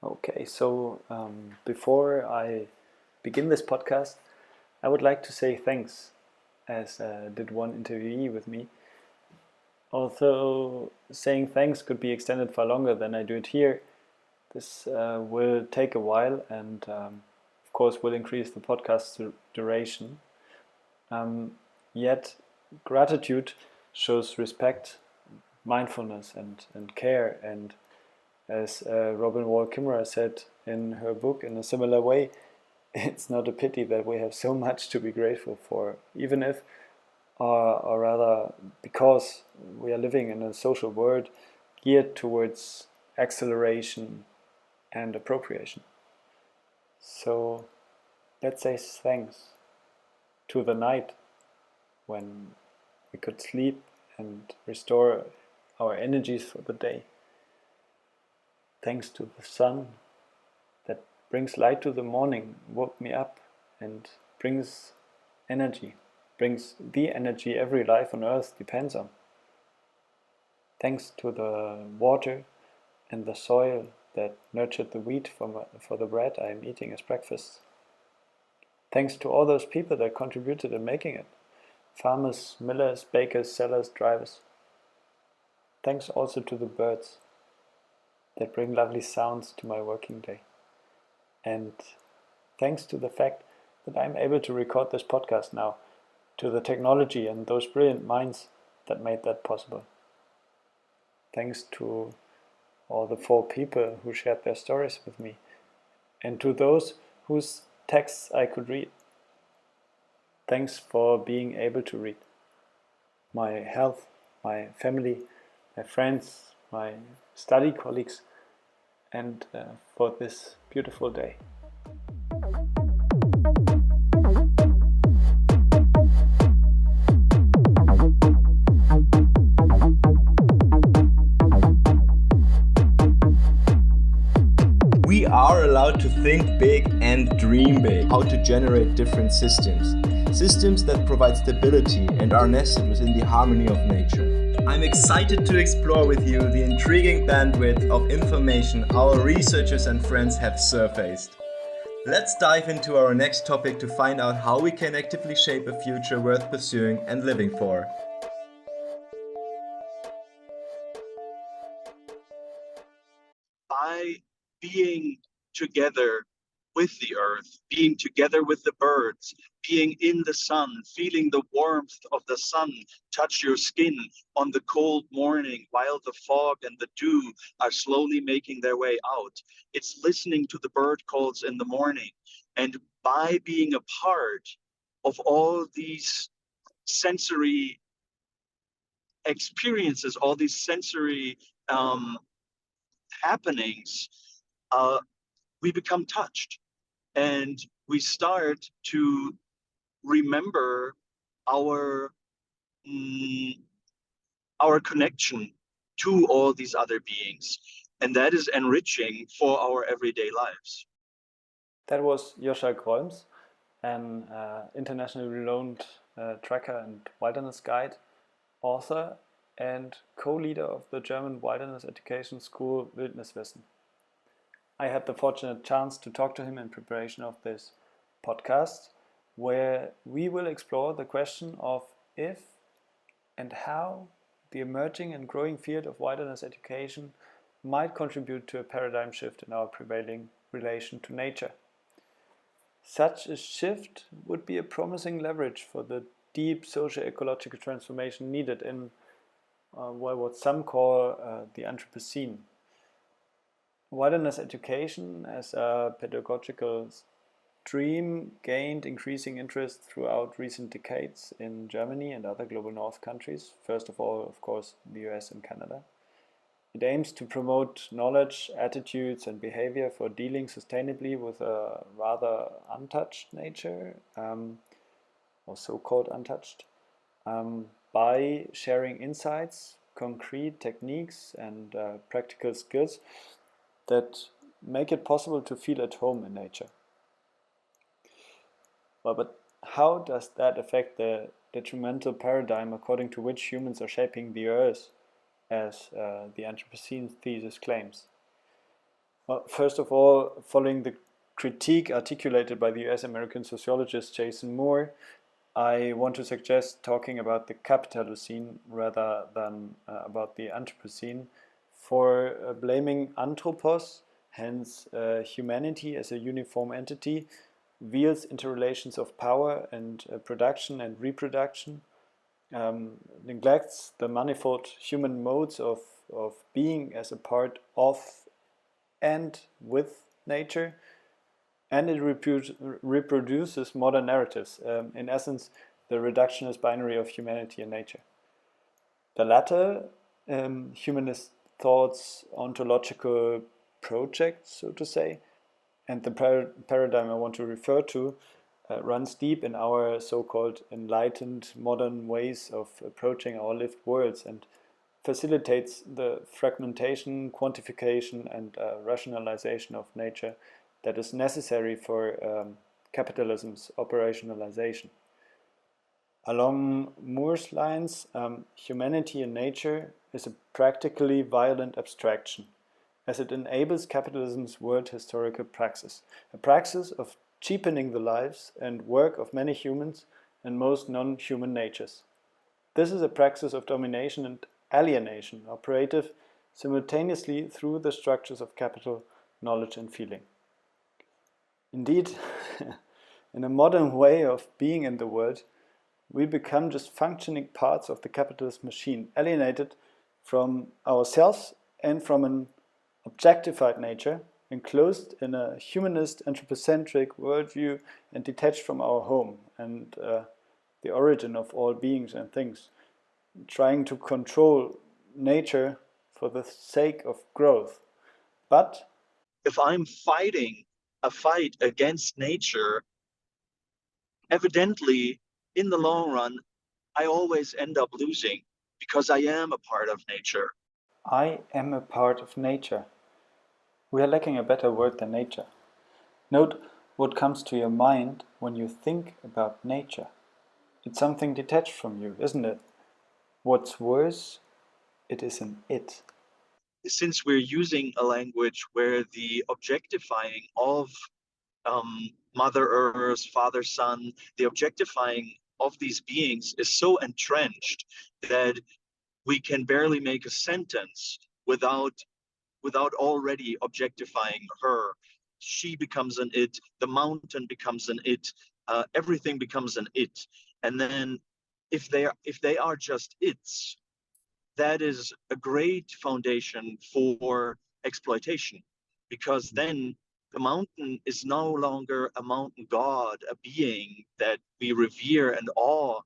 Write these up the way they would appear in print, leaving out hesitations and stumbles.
Okay, so before I begin this podcast, I would like to say thanks, as did one interviewee with me. Although saying thanks could be extended far longer than I do it here, this will take a while and, of course, will increase the podcast duration. Yet, gratitude shows respect, mindfulness, and care. And as Robin Wall Kimmerer said in her book in a similar way, it's not a pity that we have so much to be grateful for, even if, or rather, because we are living in a social world geared towards acceleration and appropriation. So let's say thanks to the night when we could sleep and restore our energies for the day. Thanks to the sun that brings light to the morning, woke me up and brings energy, brings the energy every life on earth depends on. Thanks to the water and the soil that nurtured the wheat for the bread I am eating as breakfast. Thanks to all those people that contributed in making it. Farmers, millers, bakers, sellers, drivers. Thanks also to the birds that bring lovely sounds to my working day. And thanks to the fact that I'm able to record this podcast now, to the technology and those brilliant minds that made that possible. Thanks to all the 4 people who shared their stories with me, and to those whose texts I could read. Thanks for being able to read. My health, my family, my friends, my study colleagues, and for this beautiful day. We are allowed to think big and dream big. How to generate different systems. Systems that provide stability and are nested within the harmony of nature. I'm excited to explore with you the intriguing bandwidth of information our researchers and friends have surfaced. Let's dive into our next topic to find out how we can actively shape a future worth pursuing and living for. By being together with the earth, being together with the birds, being in the sun, feeling the warmth of the sun touch your skin on the cold morning while the fog and the dew are slowly making their way out. It's listening to the bird calls in the morning. And by being a part of all these sensory experiences, all these sensory happenings, we become touched. And we start to remember our connection to all these other beings. And that is enriching for our everyday lives. That was Joscha Grolms, an internationally renowned tracker and wilderness guide, author, and co-leader of the German wilderness education school Wildniswissen. I had the fortunate chance to talk to him in preparation of this podcast, where we will explore the question of if and how the emerging and growing field of wilderness education might contribute to a paradigm shift in our prevailing relation to nature. Such a shift would be a promising leverage for the deep socio-ecological transformation needed in what some call the Anthropocene. Wilderness education as a pedagogical stream gained increasing interest throughout recent decades in Germany and other global north countries, first of all, of course, the US and Canada. It aims to promote knowledge, attitudes, and behavior for dealing sustainably with a rather untouched nature, or so-called untouched, by sharing insights, concrete techniques, and practical skills that make it possible to feel at home in nature. Well, but how does that affect the detrimental paradigm according to which humans are shaping the earth, as the Anthropocene thesis claims? Well, first of all, following the critique articulated by the US-American sociologist Jason Moore, I want to suggest talking about the Capitalocene rather than about the Anthropocene, for blaming anthropos, hence humanity as a uniform entity, veils interrelations of power and production and reproduction, neglects the manifold human modes of being as a part of and with nature, and it reproduces modern narratives, in essence, the reductionist binary of humanity and nature. The latter, humanist thought's ontological project, so to say, and the paradigm I want to refer to, runs deep in our so-called enlightened modern ways of approaching our lived worlds and facilitates the fragmentation, quantification, and rationalization of nature that is necessary for capitalism's operationalization. Along Moore's lines, humanity in nature is a practically violent abstraction, as it enables capitalism's world historical praxis, a praxis of cheapening the lives and work of many humans and most non-human natures. This is a praxis of domination and alienation, operative simultaneously through the structures of capital, knowledge, and feeling. Indeed, in a modern way of being in the world, we become just functioning parts of the capitalist machine, alienated from ourselves and from an objectified nature, enclosed in a humanist, anthropocentric worldview and detached from our home and the origin of all beings and things, trying to control nature for the sake of growth. But if I'm fighting a fight against nature, evidently, in the long run, I always end up losing because I am a part of nature. I am a part of nature. We are lacking a better word than nature. Note what comes to your mind when you think about nature. It's something detached from you, isn't it? What's worse, it is an it. Since we're using a language where the objectifying of Mother Earth, Father Sun, the objectifying of these beings is so entrenched that we can barely make a sentence without already objectifying her. She becomes an it, the mountain becomes an it, everything becomes an it. And then if they are just its, that is a great foundation for exploitation, because then the mountain is no longer a mountain god, a being that we revere and awe,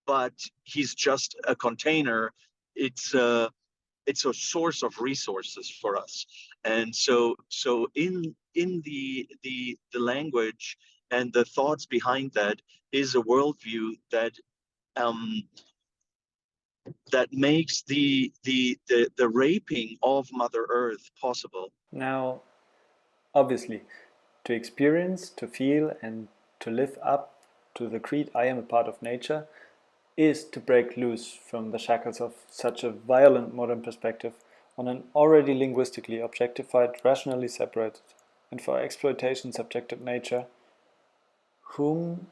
but he's just a container. It's a source of resources for us. And so in the language and the thoughts behind that is a worldview that that makes the raping of Mother Earth possible. Now, obviously, to experience, to feel, and to live up to the creed I am a part of nature is to break loose from the shackles of such a violent modern perspective on an already linguistically objectified, rationally separated, and for exploitation subjected nature, whom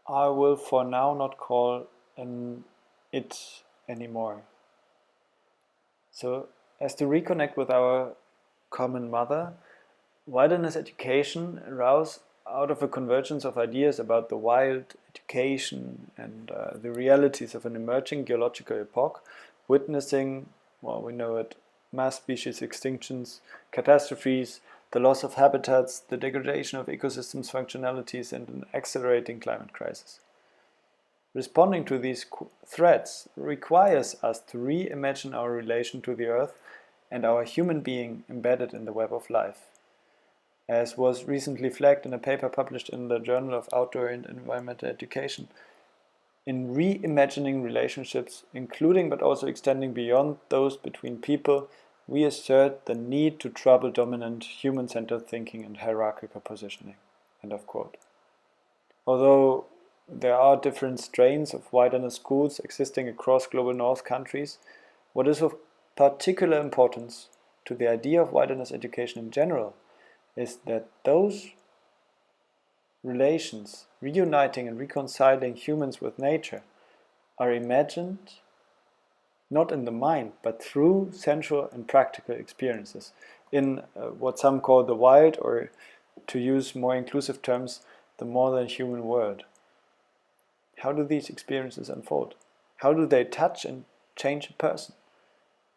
I will for now not call an it anymore. So, as to reconnect with our common mother, wilderness education arose out of a convergence of ideas about the wild, education, and the realities of an emerging geological epoch, witnessing, well, we know it, mass species extinctions, catastrophes, the loss of habitats, the degradation of ecosystems' functionalities, and an accelerating climate crisis. Responding to these threats requires us to reimagine our relation to the Earth and our human being embedded in the web of life. As was recently flagged in a paper published in the Journal of Outdoor and Environmental Education, in reimagining relationships, including but also extending beyond those between people, we assert the need to trouble dominant human-centered thinking and hierarchical positioning. End of quote. Although there are different strains of wilderness schools existing across global north countries, what is of particular importance to the idea of wilderness education in general is that those relations, reuniting and reconciling humans with nature, are imagined not in the mind, but through sensual and practical experiences in what some call the wild, or to use more inclusive terms, the more than human world. How do these experiences unfold? How do they touch and change a person?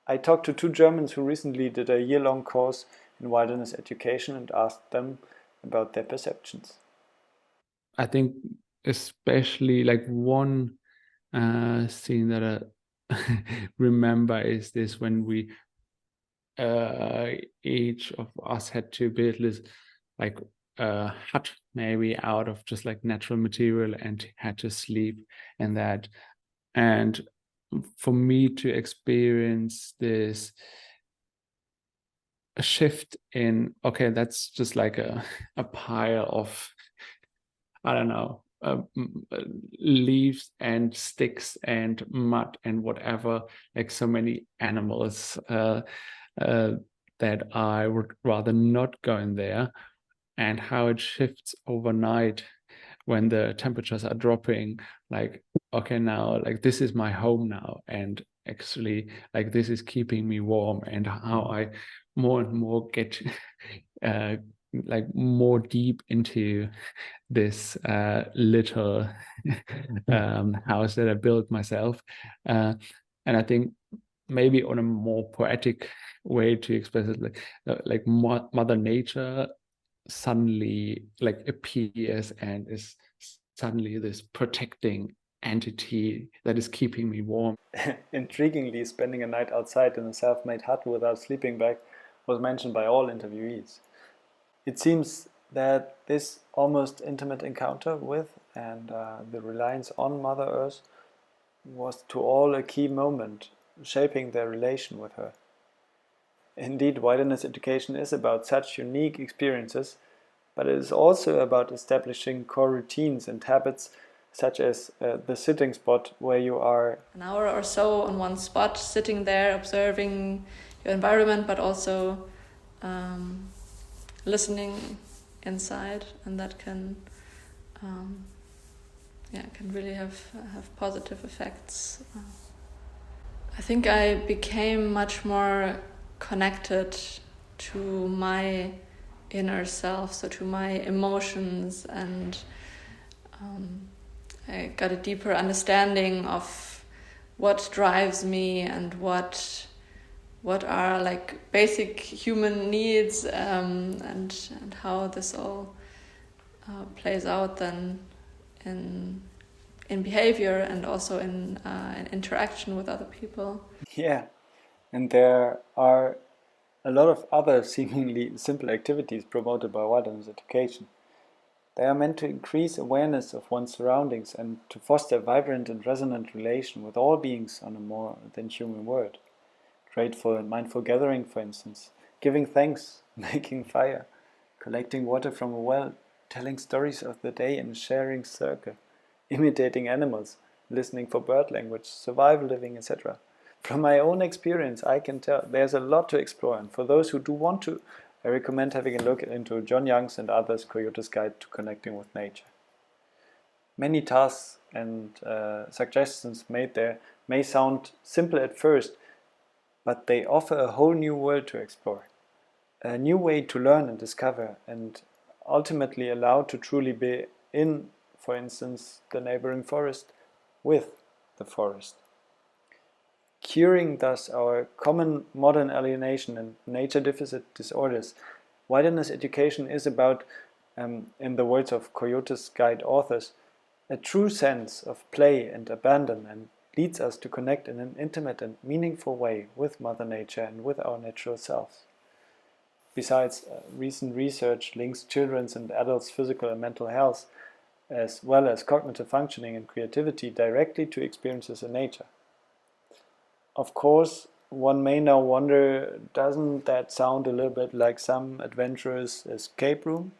I talked to 2 Germans who recently did a year-long course in wilderness education and asked them about their perceptions. I think especially like one scene that I remember is this, when we each of us had to build this like hut maybe out of just like natural material and had to sleep in that. And for me to experience this a shift in, okay, that's just like a pile of, I don't know, leaves and sticks and mud and whatever, like so many animals that I would rather not go in there, and how it shifts overnight when the temperatures are dropping. Like, okay, now like this is my home now, and actually like this is keeping me warm, and how I more and more get like more deep into this little house that I built myself. And I think maybe on a more poetic way to express it, like Mother Nature suddenly like appears and is suddenly this protecting entity that is keeping me warm. Intriguingly, spending a night outside in a self-made hut without sleeping bag was mentioned by all interviewees. It seems that this almost intimate encounter with and the reliance on Mother Earth was to all a key moment, shaping their relation with her. Indeed, wilderness education is about such unique experiences, but it is also about establishing core routines and habits, such as the sitting spot, where you are an hour or so on one spot, sitting there, observing your environment, but also listening inside, and that can really have positive effects. I think I became much more connected to my inner self, so to my emotions, and I got a deeper understanding of what drives me and what are like basic human needs, and how this all plays out then in behavior and also in interaction with other people. Yeah, and there are a lot of other seemingly simple activities promoted by wilderness education. They are meant to increase awareness of one's surroundings and to foster a vibrant and resonant relation with all beings on a more than human world. Grateful and mindful gathering, for instance, giving thanks, making fire, collecting water from a well, telling stories of the day in a sharing circle, imitating animals, listening for bird language, survival living, etc. From my own experience, I can tell there's a lot to explore, and for those who do want to, I recommend having a look into John Young's and others' Coyote's Guide to Connecting with Nature. Many tasks and suggestions made there may sound simple at first, but they offer a whole new world to explore, a new way to learn and discover, and ultimately allow to truly be in, for instance, the neighboring forest with the forest. Curing thus our common modern alienation and nature deficit disorders, wilderness education is about, in the words of Coyote's Guide authors, a true sense of play and abandon, and leads us to connect in an intimate and meaningful way with Mother Nature and with our natural selves. Besides, recent research links children's and adults' physical and mental health, as well as cognitive functioning and creativity, directly to experiences in nature. Of course, one may now wonder, doesn't that sound a little bit like some adventurous escape room?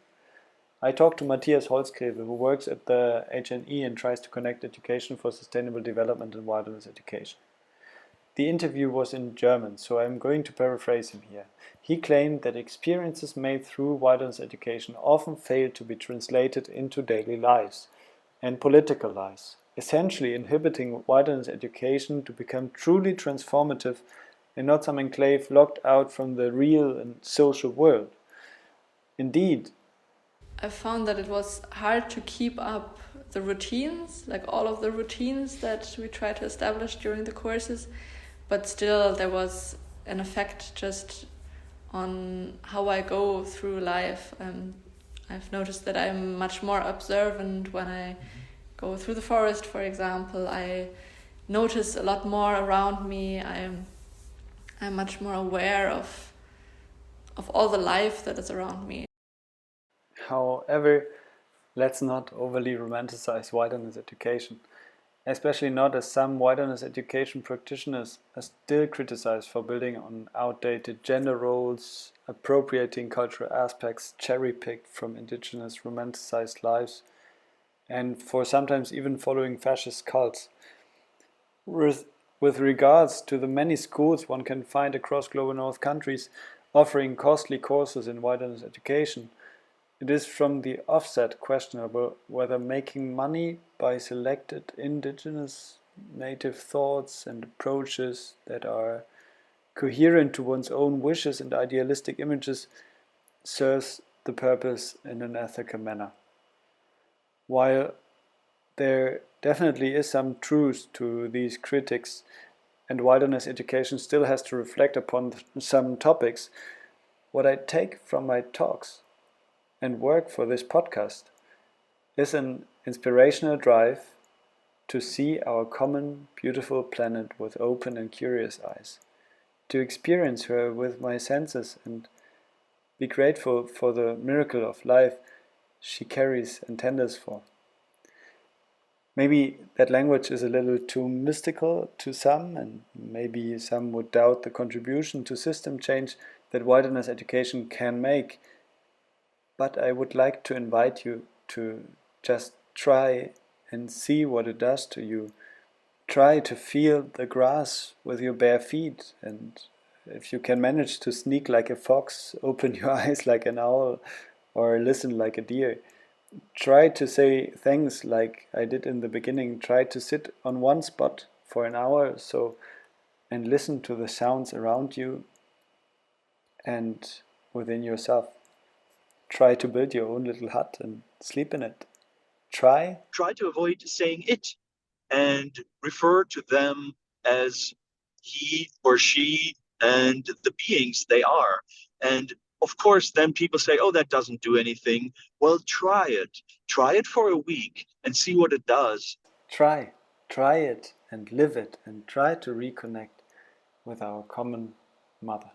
I talked to Matthias Holzgreve, who works at the HNE and tries to connect education for sustainable development and wilderness education. The interview was in German, so I'm going to paraphrase him here. He claimed that experiences made through wilderness education often fail to be translated into daily lives and political lives, essentially inhibiting wilderness education to become truly transformative and not some enclave locked out from the real and social world. Indeed, I found that it was hard to keep up the routines, like all of the routines that we try to establish during the courses, but still there was an effect just on how I go through life. I've noticed that I'm much more observant when I go through the forest, for example. I notice a lot more around me. I'm much more aware of all the life that is around me. however, let's not overly romanticize wilderness education, especially not as some wilderness education practitioners are still criticized for building on outdated gender roles, appropriating cultural aspects cherry-picked from indigenous romanticized lives, and for sometimes even following fascist cults. With regards to the many schools one can find across global north countries offering costly courses in wilderness education, it is from the offset questionable whether making money by selected indigenous native thoughts and approaches that are coherent to one's own wishes and idealistic images serves the purpose in an ethical manner. While there definitely is some truth to these critics, and wilderness education still has to reflect upon some topics, what I take from my talks and work for this podcast is an inspirational drive to see our common beautiful planet with open and curious eyes, to experience her with my senses and be grateful for the miracle of life she carries and tenders for. Maybe that language is a little too mystical to some, and maybe some would doubt the contribution to system change that wilderness education can make. But I would like to invite you to just try and see what it does to you. Try to feel the grass with your bare feet, and if you can manage to sneak like a fox, open your eyes like an owl, or listen like a deer. Try to say things like I did in the beginning. Try to sit on one spot for an hour or so and listen to the sounds around you and within yourself. Try to build your own little hut and sleep in it. Try to avoid saying it and refer to them as he or she and the beings they are. And of course, then people say, oh, that doesn't do anything. Well, try it. Try it for a week and see what it does. Try it and live it and try to reconnect with our common mother.